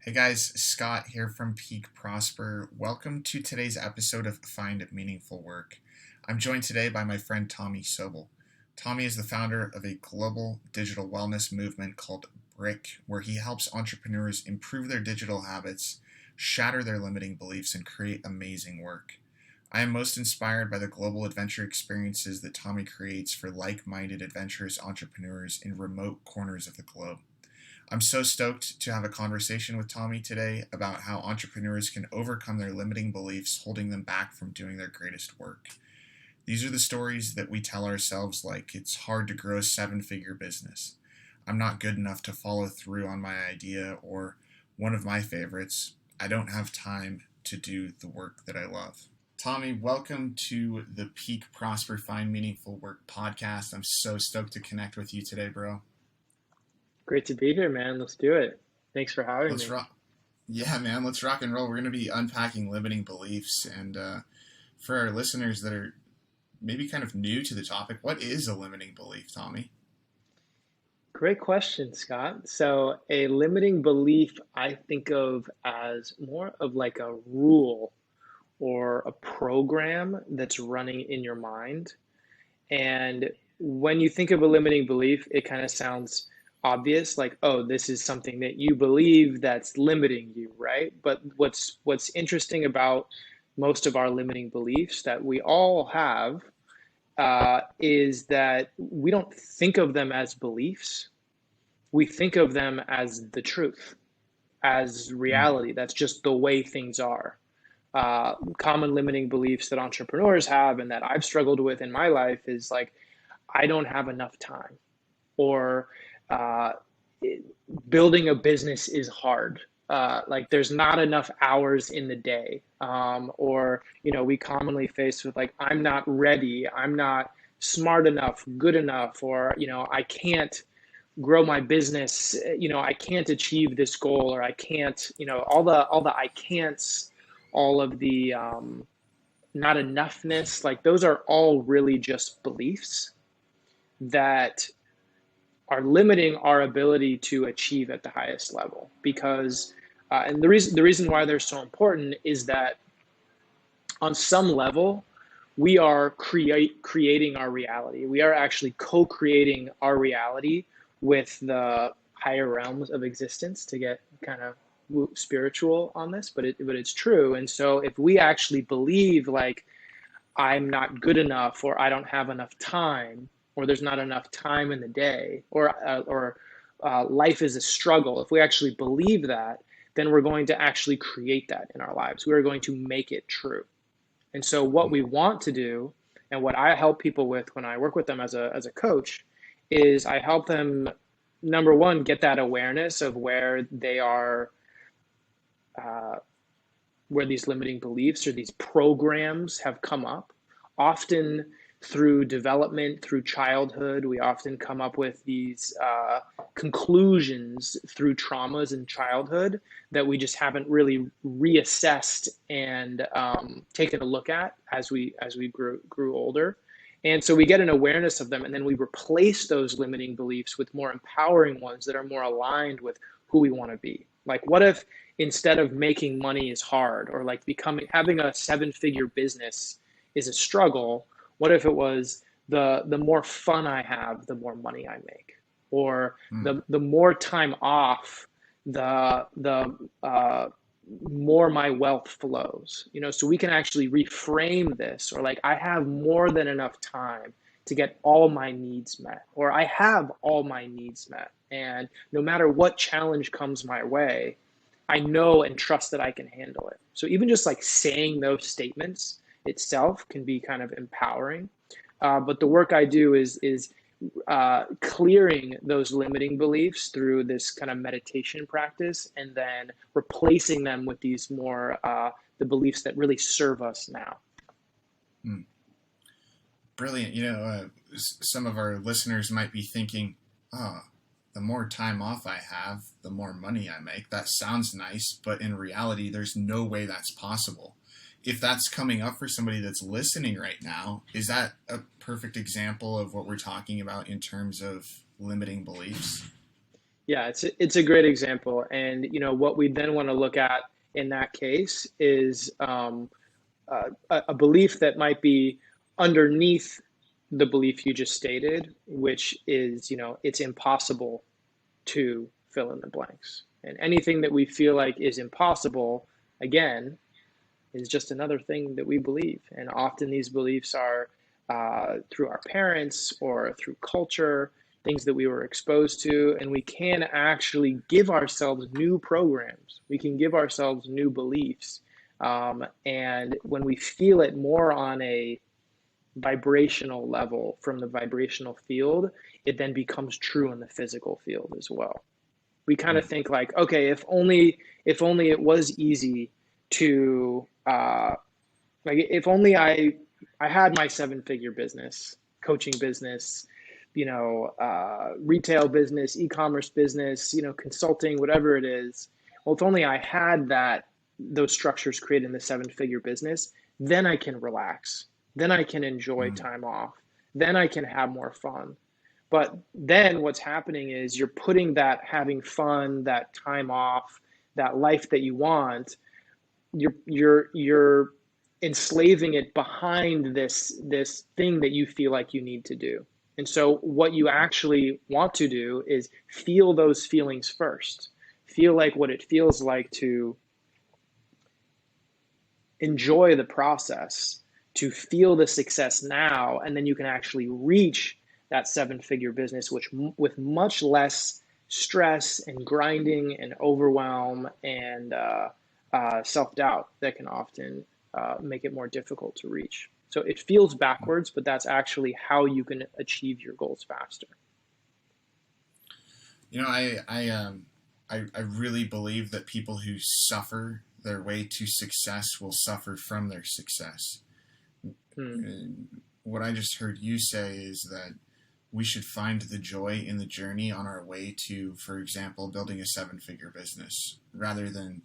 Hey guys, Scott here from Peak Prosper. Welcome to today's episode of Find Meaningful Work. I'm joined today by my friend Tommy Sobel. Tommy is the founder of a global digital wellness movement called BRIC, where he helps entrepreneurs improve their digital habits, shatter their limiting beliefs, and create amazing work. I am most inspired by the global adventure experiences that Tommy creates for like-minded adventurous entrepreneurs in remote corners of the globe. I'm so stoked to have a conversation with Tommy today about how entrepreneurs can overcome their limiting beliefs holding them back from doing their greatest work. These are the stories that we tell ourselves, like it's hard to grow a seven-figure business. I'm not good enough to follow through on my idea, or one of my favorites, I don't have time to do the work that I love. Tommy, welcome to the Peak Prosper Find Meaningful Work podcast. I'm so stoked to connect with you today, bro. Great to be here, man. Let's do it. Thanks for having Let's me. rock. Yeah, man, let's rock and roll. We're going to be unpacking limiting beliefs. And for our listeners that are maybe kind of new to the topic, what is a limiting belief, Tommy? Great question, Scott. So, a limiting belief I think of as more of like a rule or a program that's running in your mind. And when you think of a limiting belief, it kind of sounds obvious, like, oh, this is something that you believe that's limiting you, right? But what's interesting about most of our limiting beliefs that we all have is that we don't think of them as beliefs. We think of them as the truth, as Mm, reality. That's just the way things are. Common limiting beliefs that entrepreneurs have and that I've struggled with in my life is like, I don't have enough time, or uh, building a business is hard. Like there's not enough hours in the day, or we commonly face with like I'm not ready, I'm not smart enough, good enough, or I can't grow my business, I can't achieve this goal, or I can't, all the I can'ts, all of the not enoughness, like those are all really just beliefs that are limiting our ability to achieve at the highest level. Because and the reason why they're so important is that on some level we are creating our reality. We are actually co-creating our reality with the higher realms of existence, to get kind of spiritual on this, but it's true. And so if we actually believe like I'm not good enough, or I don't have enough time, or there's not enough time in the day, or life is a struggle. If we actually believe that, then we're going to actually create that in our lives. We are going to make it true. And so, what we want to do, and what I help people with when I work with them as a coach, is I help them, number one, get that awareness of where they are, uh, where these limiting beliefs or these programs have come up. Often through development, through childhood, we often come up with these conclusions through traumas in childhood that we just haven't really reassessed and taken a look at as we grew older. And so we get an awareness of them, and then we replace those limiting beliefs with more empowering ones that are more aligned with who we want to be. Like, what if instead of making money is hard, or like having a seven-figure business is a struggle? What if it was the more fun I have, the more money I make, or mm, the more time off, the more my wealth flows? So we can actually reframe this, or like I have more than enough time to get all my needs met, or I have all my needs met, and no matter what challenge comes my way, I know and trust that I can handle it. So even just like saying those statements itself can be kind of empowering. But the work I do is clearing those limiting beliefs through this kind of meditation practice, and then replacing them with these more the beliefs that really serve us now. mm. Brilliant. Some of our listeners might be thinking, oh, the more time off I have, the more money I make. That sounds nice, but in reality, there's no way that's possible. If that's coming up for somebody that's listening right now, is that a perfect example of what we're talking about in terms of limiting beliefs? Yeah, it's a great example. And what we then want to look at in that case is a belief that might be underneath the belief you just stated, which is, it's impossible to fill in the blanks. And anything that we feel like is impossible, again, is just another thing that we believe. And often these beliefs are through our parents or through culture, things that we were exposed to. And we can actually give ourselves new programs, we can give ourselves new beliefs. And when we feel it more on a vibrational level from the vibrational field, it then becomes true in the physical field as well. We kind of Mm, think like, okay, if only it was easy to like if only I had my seven-figure business, coaching business, retail business, e-commerce business, consulting, whatever it is. Well, if only I had those structures created in the seven-figure business, then I can relax. Then I can enjoy mm, time off. Then I can have more fun. But then what's happening is you're putting that having fun, that time off, that life that you want, you're enslaving it behind this thing that you feel like you need to do. And so what you actually want to do is feel those feelings first. Feel like what it feels like to enjoy the process, to feel the success now, and then you can actually reach that seven-figure business, which with much less stress and grinding and overwhelm and self-doubt that can often make it more difficult to reach. So it feels mm. backwards, but that's actually how you can achieve your goals faster. I really believe that people who suffer their way to success will suffer from their success. Hmm. What I just heard you say is that we should find the joy in the journey on our way to, for example, building a seven-figure business, rather than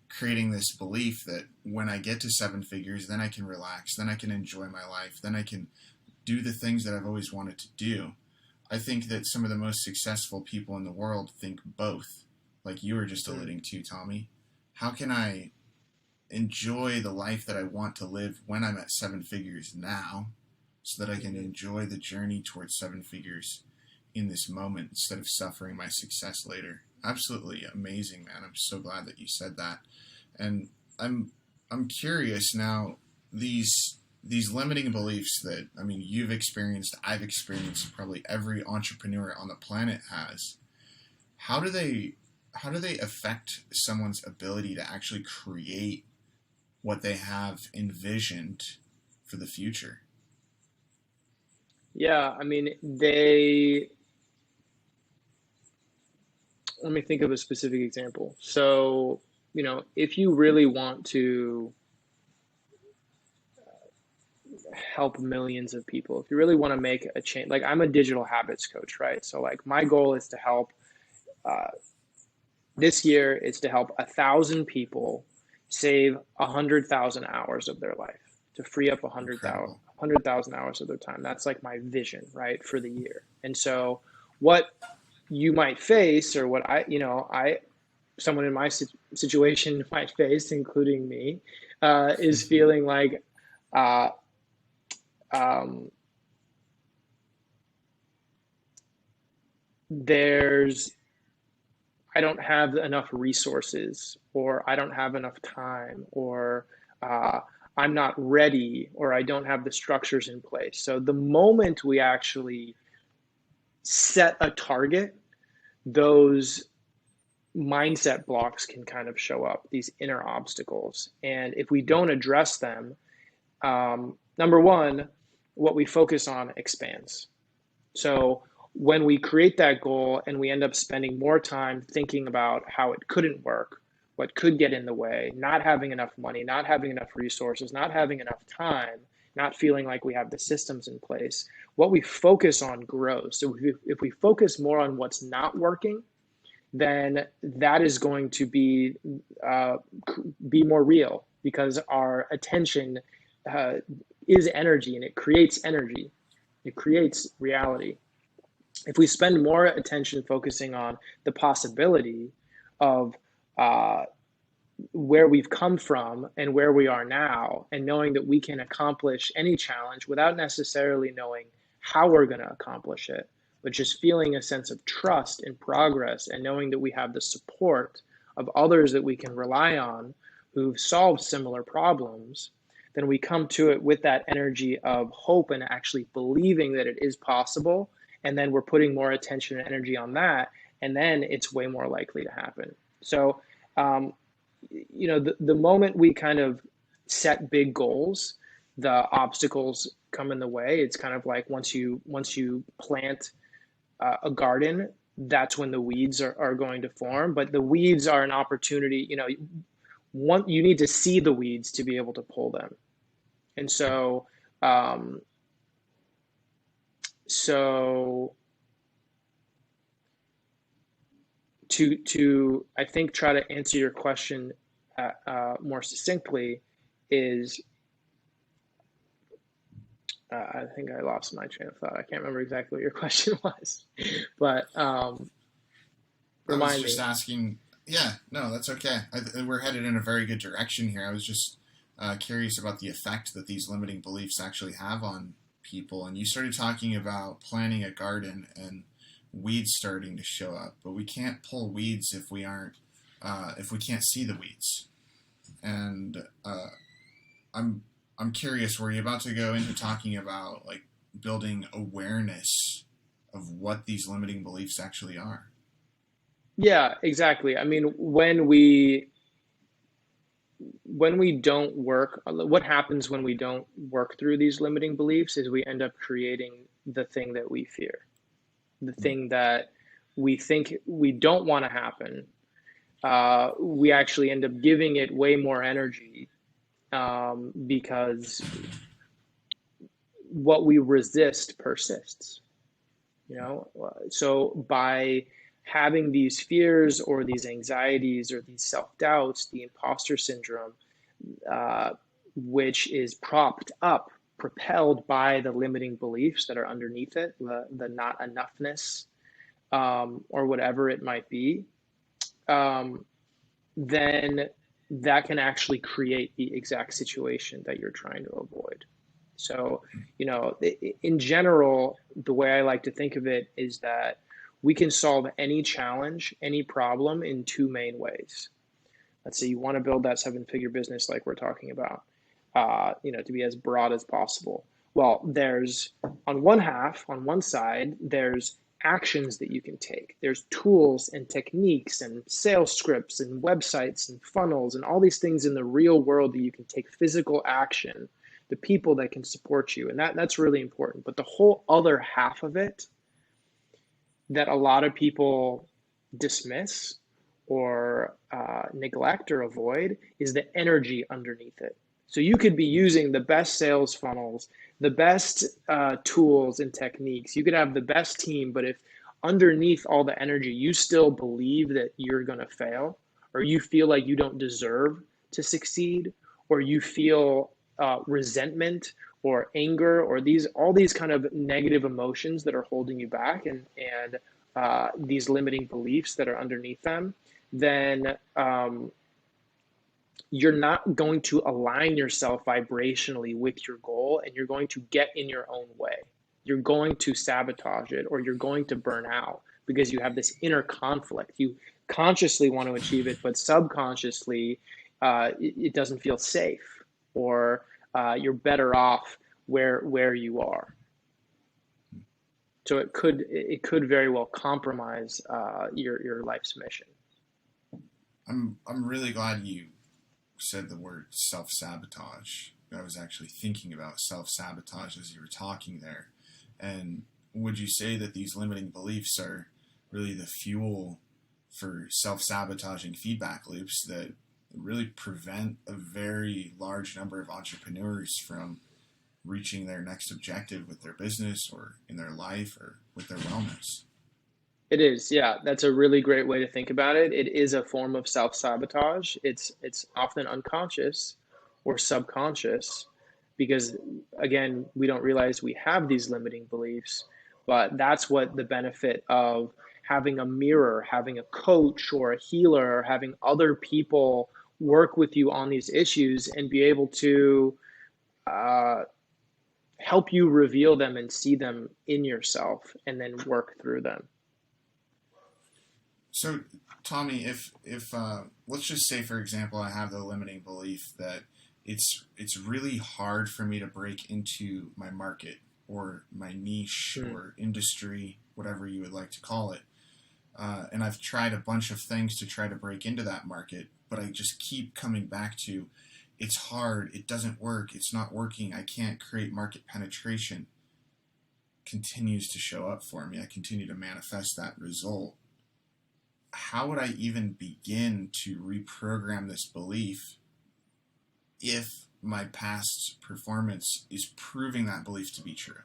creating this belief that when I get to seven figures, then I can relax, then I can enjoy my life, then I can do the things that I've always wanted to do. I think that some of the most successful people in the world think both, like you were just Hmm. alluding to, Tommy. How can I enjoy the life that I want to live when I'm at seven figures now so that I can Hmm. enjoy the journey towards seven figures in this moment instead of suffering my success later? Absolutely amazing, man. I'm so glad that you said that. And I'm I'm curious now, these limiting beliefs that, I mean, you've experienced, I've experienced, probably every entrepreneur on the planet has. How do they affect someone's ability to actually create what they have envisioned for the future? Yeah, I mean, let me think of a specific example. So, if you really want to help millions of people, if you really want to make a change, like I'm a digital habits coach, right? So, like, my goal is to help uh, this year is to help 1,000 people save 100,000 hours of their life, to free up Incredible. 100,000 hours of their time. That's like my vision, right, for the year. And so, what you might face, or what someone in my situation might face, including me, is feeling like uh, um, there's I don't have enough resources, or I don't have enough time, or uh, I'm not ready, or I don't have the structures in place. So the moment we actually set a target, those mindset blocks can kind of show up, these inner obstacles. And if we don't address them, number one, what we focus on expands. So when we create that goal and we end up spending more time thinking about how it couldn't work, what could get in the way, not having enough money, not having enough resources, not having enough time, not feeling like we have the systems in place, what we focus on grows. So if we focus more on what's not working, then that is going to uh, be more real, because our attention uh, is energy, and it creates energy. It creates reality. If we spend more attention focusing on the possibility of uh, where we've come from and where we are now, and knowing that we can accomplish any challenge without necessarily knowing how we're going to accomplish it, but just feeling a sense of trust and progress and knowing that we have the support of others that we can rely on who've solved similar problems, then we come to it with that energy of hope and actually believing that it is possible. And then we're putting more attention and energy on that. And then it's way more likely to happen. So, um, the moment we kind of set big goals, the obstacles come in the way. It's kind of like once you plant a garden, that's when the weeds are going to form. But the weeds are an opportunity. You need to see the weeds to be able to pull them. And um, so to I think try to answer your question more succinctly is I think I lost my train of thought. I can't remember exactly what your question was, but I was remind just me. asking. Yeah, no, that's okay. We're headed in a very good direction here. I was just curious about the effect that these limiting beliefs actually have on people. And you started talking about planting a garden and weeds starting to show up, but we can't pull weeds if we can't see the weeds. And I'm I'm curious. Were you about to go into talking about like building awareness of what these limiting beliefs actually are? Yeah, exactly. I mean, when we don't work, what happens when we don't work through these limiting beliefs is we end up creating the thing that we fear, the thing that we think we don't want to happen. We actually end up giving it way more energy because what we resist persists. So by having these fears or these anxieties or these self-doubts, the imposter syndrome, uh, which is propped up, propelled by the limiting beliefs that are underneath it, the not enoughness, or whatever it might be, um, then that can actually create the exact situation that you're trying to avoid. So, in general, the way I like to think of it is that we can solve any challenge, any problem in two main ways. Let's say you want to build that seven-figure business like we're talking about, to be as broad as possible. Well, there's on one side, there's actions that you can take. There's tools and techniques and sales scripts and websites and funnels and all these things in the real world that you can take physical action, the people that can support you. And that's really important. But the whole other half of it that a lot of people dismiss or neglect or avoid is the energy underneath it. So you could be using the best sales funnels, the best tools and techniques. You could have the best team, but if underneath all the energy, you still believe that you're going to fail, or you feel like you don't deserve to succeed, or you feel resentment or anger or all these kind of negative emotions that are holding you back and these limiting beliefs that are underneath them, then you're not going to align yourself vibrationally with your goal, and you're going to get in your own way. You're going to sabotage it, or you're going to burn out because you have this inner conflict. You consciously want to achieve it, but subconsciously, it doesn't feel safe, or you're better off where you are. So it could very well compromise your life's mission. I'm really glad you said the word self sabotage. I was actually thinking about self sabotage as you were talking there. And would you say that these limiting beliefs are really the fuel for self sabotaging feedback loops that really prevent a very large number of entrepreneurs from reaching their next objective with their business or in their life or with their wellness? It is, yeah. That's a really great way to think about it. It is a form of self-sabotage. It's often unconscious or subconscious because again, we don't realize we have these limiting beliefs. But that's what the benefit of having a mirror, having a coach or a healer, or having other people work with you on these issues and be able to uh, help you reveal them and see them in yourself and then work through them. So, Tommy, if let's just say, for example, I have the limiting belief that it's really hard for me to break into my market or my niche Mm. or industry, whatever you would like to call it. And I've tried a bunch of things to try to break into that market, but I just keep coming back to it's hard, it doesn't work, it's not working, I can't create market penetration. Continues to show up for me. I continue to manifest that result. How would I even begin to reprogram this belief if my past performance is proving that belief to be true?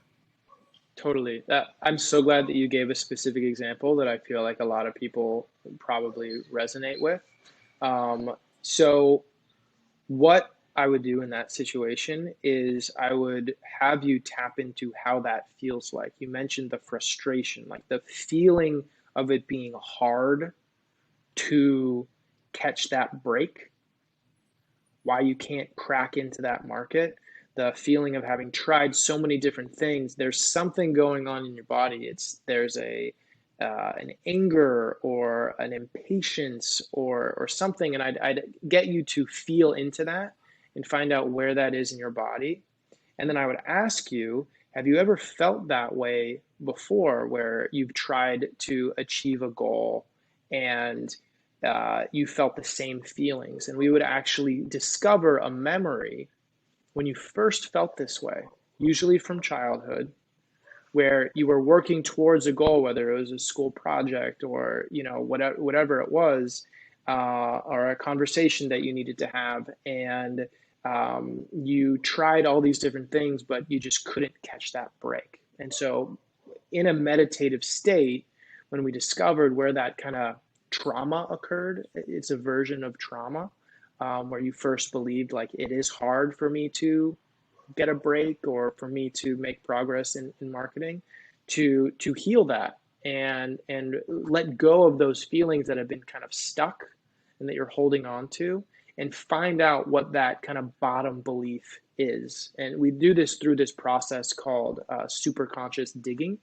Totally. I'm so glad that you gave a specific example that I feel like a lot of people probably resonate with. So, what I would do in that situation is I would have you tap into how that feels like. You mentioned the frustration, like the feeling of it being hard to catch that break, why you can't crack into that market, the feeling of having tried so many different things. There's something going on in your body. There's a an anger or an impatience or something, and I'd get you to feel into that and find out where that is in your body. And then I would ask you, have you ever felt that way before, where you've tried to achieve a goal and you felt the same feelings? And we would actually discover a memory when you first felt this way, usually from childhood, where you were working towards a goal, whether it was a school project or whatever it was, or a conversation that you needed to have, and you tried all these different things, but you just couldn't catch that break. And so, in a meditative state, when we discovered where that kind of trauma occurred, it's a version of trauma where you first believed like it is hard for me to get a break or for me to make progress in marketing, to heal that and let go of those feelings that have been kind of stuck and that you're holding on to, and find out what that kind of bottom belief is. And we do this through this process called super conscious digging.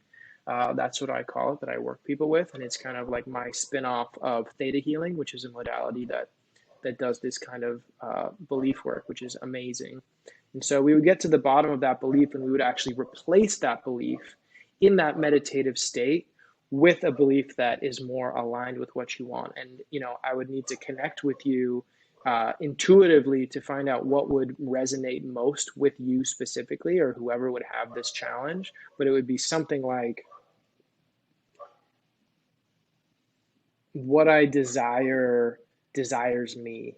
That's what I call it, that I work people with. And it's kind of like my spin-off of theta healing, which is a modality that does this kind of belief work, which is amazing. And so we would get to the bottom of that belief, and we would actually replace that belief in that meditative state with a belief that is more aligned with what you want. And, I would need to connect with you intuitively to find out what would resonate most with you specifically, or whoever would have this challenge. But it would be something like, what I desire desires me,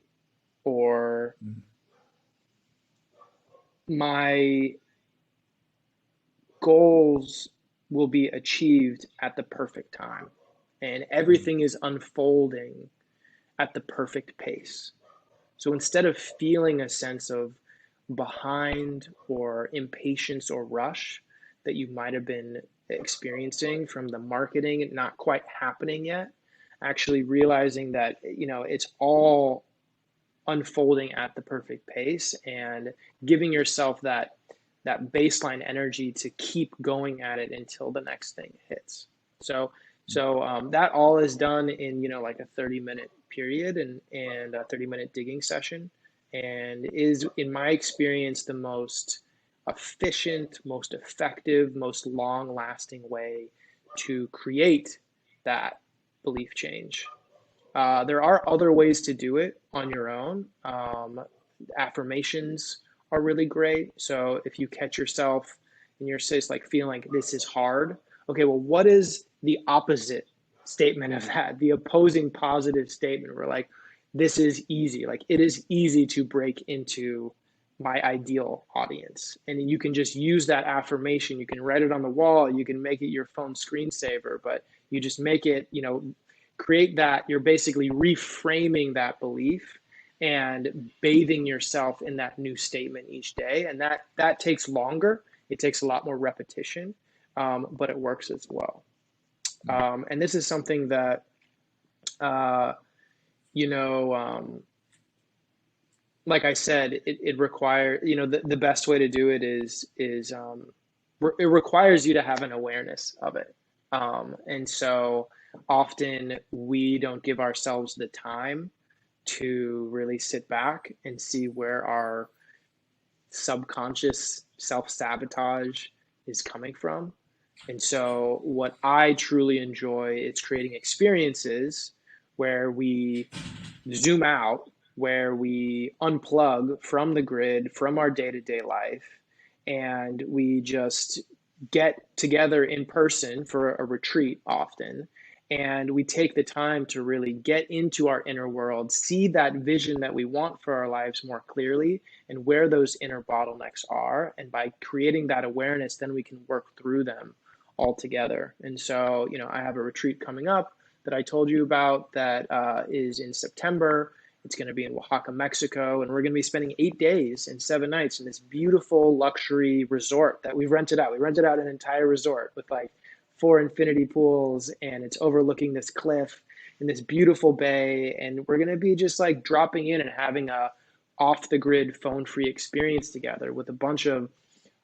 or Mm-hmm. my goals will be achieved at the perfect time, and everything is unfolding at the perfect pace. So instead of feeling a sense of behind or impatience or rush that you might have been experiencing from the marketing not quite happening yet, actually realizing that it's all unfolding at the perfect pace, and giving yourself that baseline energy to keep going at it until the next thing hits. So that all is done in like a 30-minute period and a 30-minute digging session, and is, in my experience, the most efficient, most effective, most long-lasting way to create that belief change. There are other ways to do it on your own. Affirmations are really great. So if you catch yourself and you're just like feeling like this is hard, okay, well, what is the opposite statement of that? The opposing positive statement where like, this is easy. Like, it is easy to break into my ideal audience. And you can just use that affirmation. You can write it on the wall. You can make it your phone screensaver, but you just make it, create that. You're basically reframing that belief and bathing yourself in that new statement each day. And that takes longer. It takes a lot more repetition. but it works as well. Mm. And this is something that, uh, you know, like I said, it requires, the best way to do it it requires you to have an awareness of it. And so often we don't give ourselves the time to really sit back and see where our subconscious self-sabotage is coming from. And so what I truly enjoy is creating experiences where we zoom out, where we unplug from the grid, from our day-to-day life, and we just get together in person for a retreat often, and we take the time to really get into our inner world, see that vision that we want for our lives more clearly, and where those inner bottlenecks are. And by creating that awareness, then we can work through them all together. And so, I have a retreat coming up that I told you about that is in September. It's going to be in Oaxaca, Mexico, and we're going to be spending 8 days and 7 nights in this beautiful luxury resort that we've rented out. We rented out an entire resort with like 4 infinity pools, and it's overlooking this cliff in this beautiful bay. And we're going to be just like dropping in and having a off the grid phone free experience together with a bunch of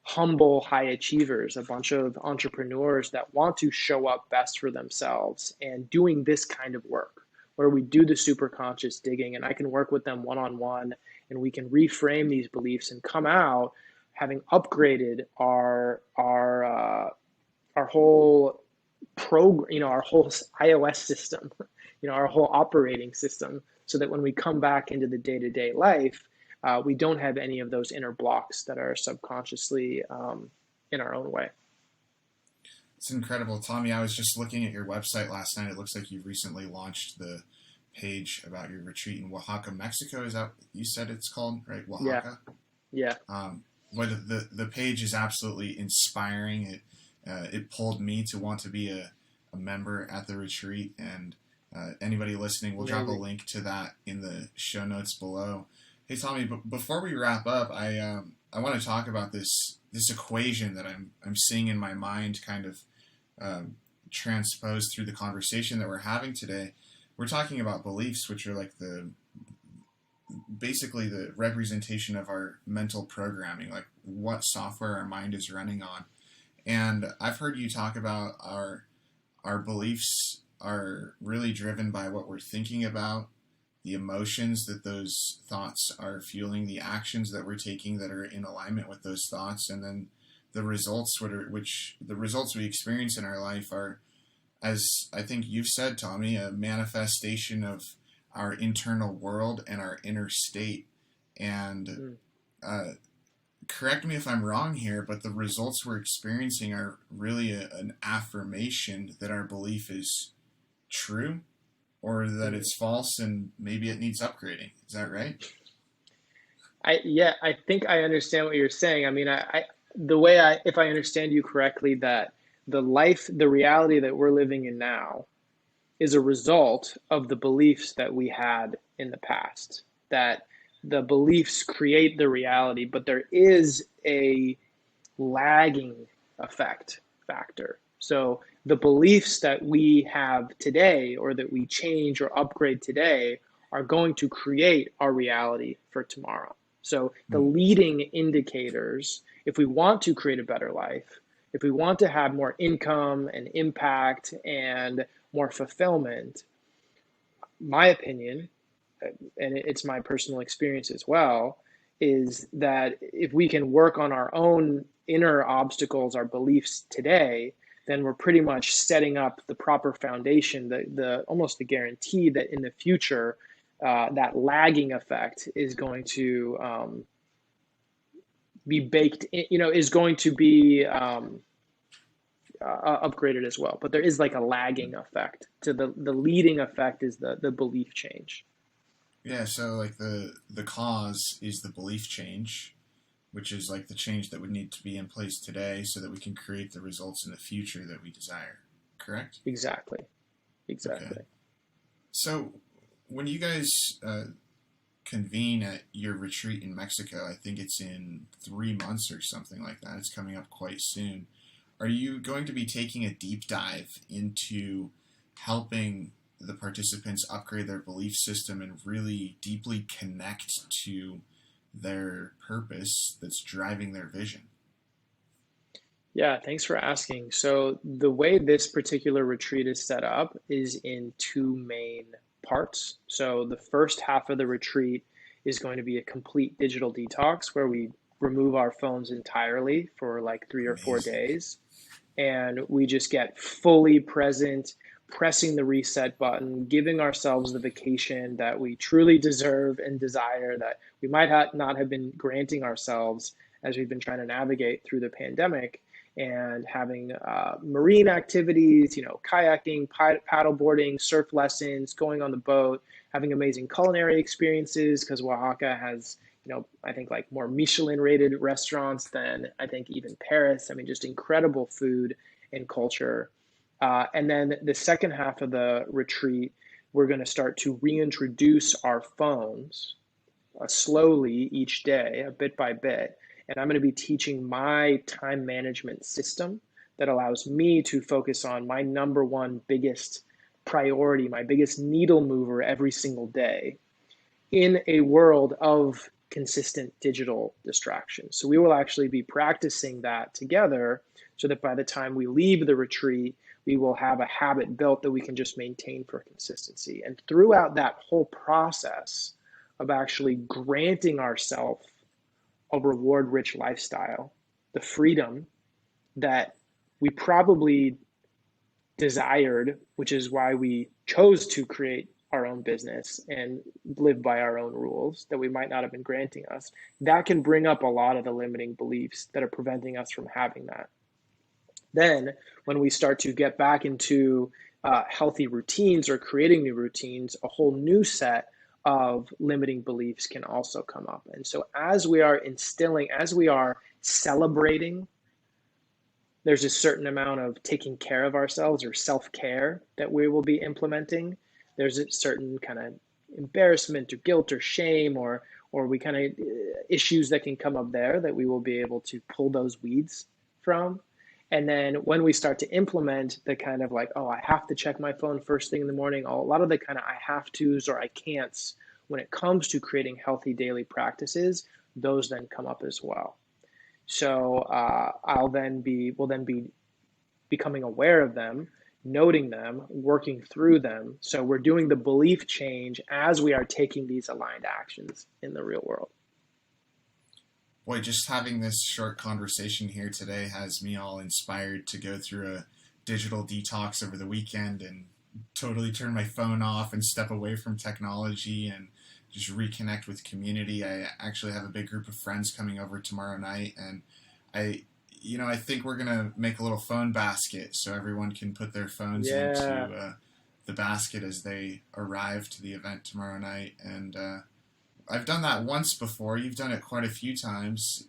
humble high achievers, a bunch of entrepreneurs that want to show up best for themselves and doing this kind of work where we do the super conscious digging, and I can work with them one on one, and we can reframe these beliefs and come out having upgraded our whole program, our whole iOS system, our whole operating system, so that when we come back into the day-to-day life, we don't have any of those inner blocks that are subconsciously in our own way. It's incredible. Tommy, I was just looking at your website last night. It looks like you recently launched the page about your retreat in Oaxaca, Mexico. Is that what you said it's called, right? Yeah, Oaxaca? yeah. Well, the page is absolutely inspiring. It pulled me to want to be a member at the retreat, and anybody listening, we'll drop a Amazing. link to that in the show notes below. Hey Tommy, before we wrap up, I want to talk about this equation that I'm seeing in my mind, kind of transposed through the conversation that we're having today. We're talking about beliefs, which are like basically the representation of our mental programming, like what software our mind is running on. And I've heard you talk about our beliefs are really driven by what we're thinking about, the emotions that those thoughts are fueling, the actions that we're taking that are in alignment with those thoughts, and then the results, which the results we experience in our life are, as I think you've said, Tommy, a manifestation of our internal world and our inner state. And Mm. correct me if I'm wrong here, but the results we're experiencing are really an affirmation that our belief is true, or that Mm. it's false and maybe it needs upgrading. Is that right? Yeah, I think I understand what you're saying. I mean, the way if I understand you correctly, that the reality that we're living in now is a result of the beliefs that we had in the past. That the beliefs create the reality, but there is a lagging effect factor. So the beliefs that we have today or that we change or upgrade today are going to create our reality for tomorrow. So the Mm. leading indicators, if we want to create a better life, if we want to have more income and impact and more fulfillment, my opinion, and it's my personal experience as well, is that if we can work on our own inner obstacles, our beliefs today, then we're pretty much setting up the proper foundation, the almost the guarantee that in the future, that lagging effect is going to be baked in, is going to be upgraded as well. But there is like a lagging effect to the leading effect is the belief change. Yeah, so like the cause is the belief change, which is like the change that would need to be in place today so that we can create the results in the future that we desire. Correct? Exactly. Okay. Exactly. So when you guys convene at your retreat in Mexico, I think it's in 3 months or something like that. It's coming up quite soon. are you going to be taking a deep dive into helping the participants upgrade their belief system and really deeply connect to their purpose that's driving their vision? Yeah, thanks for asking. So the way this particular retreat is set up is in two main parts. So the first half of the retreat is going to be a complete digital detox where we remove our phones entirely for like 3 or 4 Amazing. days. And we just get fully present, pressing the reset button, giving ourselves the vacation that we truly deserve and desire that we might not have been granting ourselves as we've been trying to navigate through the pandemic, and having marine activities, kayaking, paddleboarding, surf lessons, going on the boat, having amazing culinary experiences because Oaxaca has I think like more Michelin rated restaurants than I think even Paris. I mean, just incredible food and culture. And then the second half of the retreat, we're going to start to reintroduce our phones slowly each day, a bit by bit. And I'm going to be teaching my time management system that allows me to focus on my number one biggest priority, my biggest needle mover every single day in a world of consistent digital distraction. So we will actually be practicing that together so that by the time we leave the retreat, we will have a habit built that we can just maintain for consistency. And throughout that whole process of actually granting ourselves a reward rich lifestyle, the freedom that we probably desired, which is why we chose to create our own business and live by our own rules that we might not have been granting us, that can bring up a lot of the limiting beliefs that are preventing us from having that. Then, when we start to get back into healthy routines or creating new routines, a whole new set of limiting beliefs can also come up. And so, as we are instilling, as we are celebrating, there's a certain amount of taking care of ourselves or self-care that we will be implementing. There's a certain kind of embarrassment or guilt or shame or we kind of issues that can come up there that we will be able to pull those weeds from. And then when we start to implement the kind of like, oh, I have to check my phone first thing in the morning, a lot of the kind of I have to's or I can'ts when it comes to creating healthy daily practices, those then come up as well. So we'll then be becoming aware of them, noting them, working through them. So we're doing the belief change as we are taking these aligned actions in the real world. Boy, just having this short conversation here today has me all inspired to go through a digital detox over the weekend and totally turn my phone off and step away from technology and just reconnect with community. I actually have a big group of friends coming over tomorrow night, and I I think we're gonna make a little phone basket so everyone can put their phones into Yeah. the basket as they arrive to the event tomorrow night. And I've done that once before. You've done it quite a few times.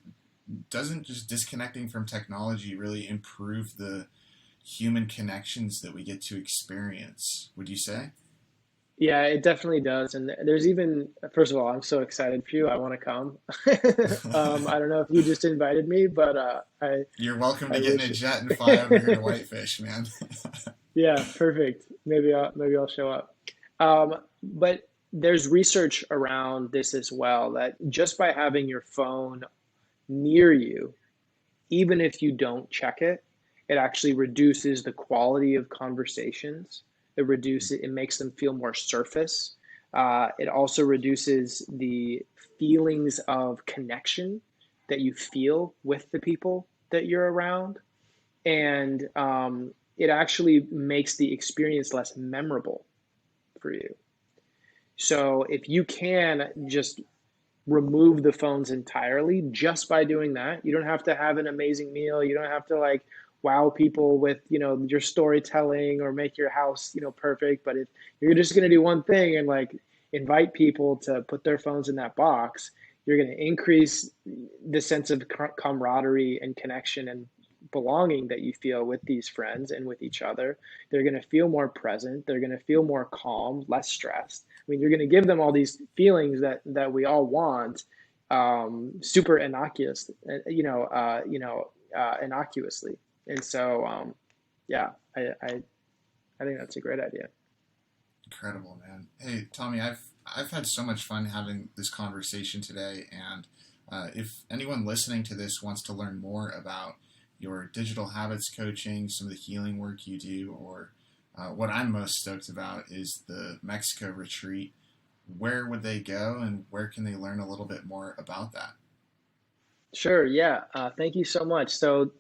Doesn't just disconnecting from technology really improve the human connections that we get to experience, would you say? Yeah, it definitely does. And there's even, first of all, I'm so excited for you. I want to come. I don't know if you just invited me, but You're welcome I to get in a wish. jet and fly over here to Whitefish, man. Yeah, perfect. Maybe I'll show up. But there's research around this as well that just by having your phone near you, even if you don't check it, it actually reduces the quality of conversations. It makes them feel more surface. It also reduces the feelings of connection that you feel with the people that you're around. And it actually makes the experience less memorable for you. So if you can just remove the phones entirely just by doing that, you don't have to have an amazing meal. You don't have to like wow people with, your storytelling or make your house, perfect. But if you're just going to do one thing and like invite people to put their phones in that box, you're going to increase the sense of camaraderie and connection and belonging that you feel with these friends and with each other. They're going to feel more present. They're going to feel more calm, less stressed. I mean, you're going to give them all these feelings that we all want, super innocuous, innocuously. And so, yeah, I think that's a great idea. Incredible, man. Hey, Tommy, I've had so much fun having this conversation today, and if anyone listening to this wants to learn more about your digital habits coaching, some of the healing work you do, or what I'm most stoked about is the Mexico retreat, where would they go, and where can they learn a little bit more about that? Sure, yeah. Thank you so much. So,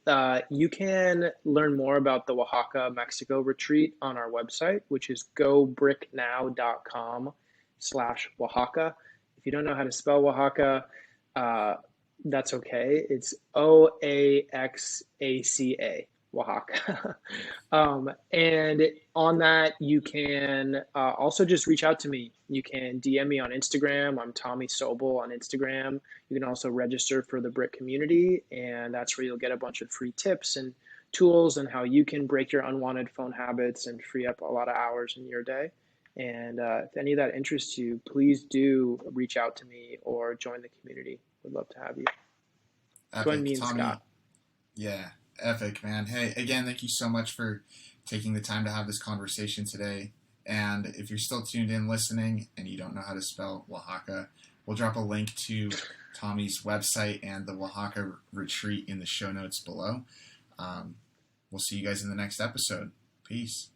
you can learn more about the Oaxaca, Mexico retreat on our website, which is gobricknow.com/Oaxaca. If you don't know how to spell Oaxaca, uh, that's okay. It's Oaxaca, Oaxaca. And on that, you can also just reach out to me. You can DM me on Instagram. I'm Tommy Sobel on Instagram. You can also register for the Brick community, and that's where you'll get a bunch of free tips and tools and how you can break your unwanted phone habits and free up a lot of hours in your day. And if any of that interests you, please do reach out to me or join the community. Would love to have you. Join Epic, me and Tommy. Scott. Yeah, epic, man. Hey, again, thank you so much for taking the time to have this conversation today. And if you're still tuned in listening and you don't know how to spell Oaxaca, we'll drop a link to Tommy's website and the Oaxaca retreat in the show notes below. Um, we'll see you guys in the next episode. Peace.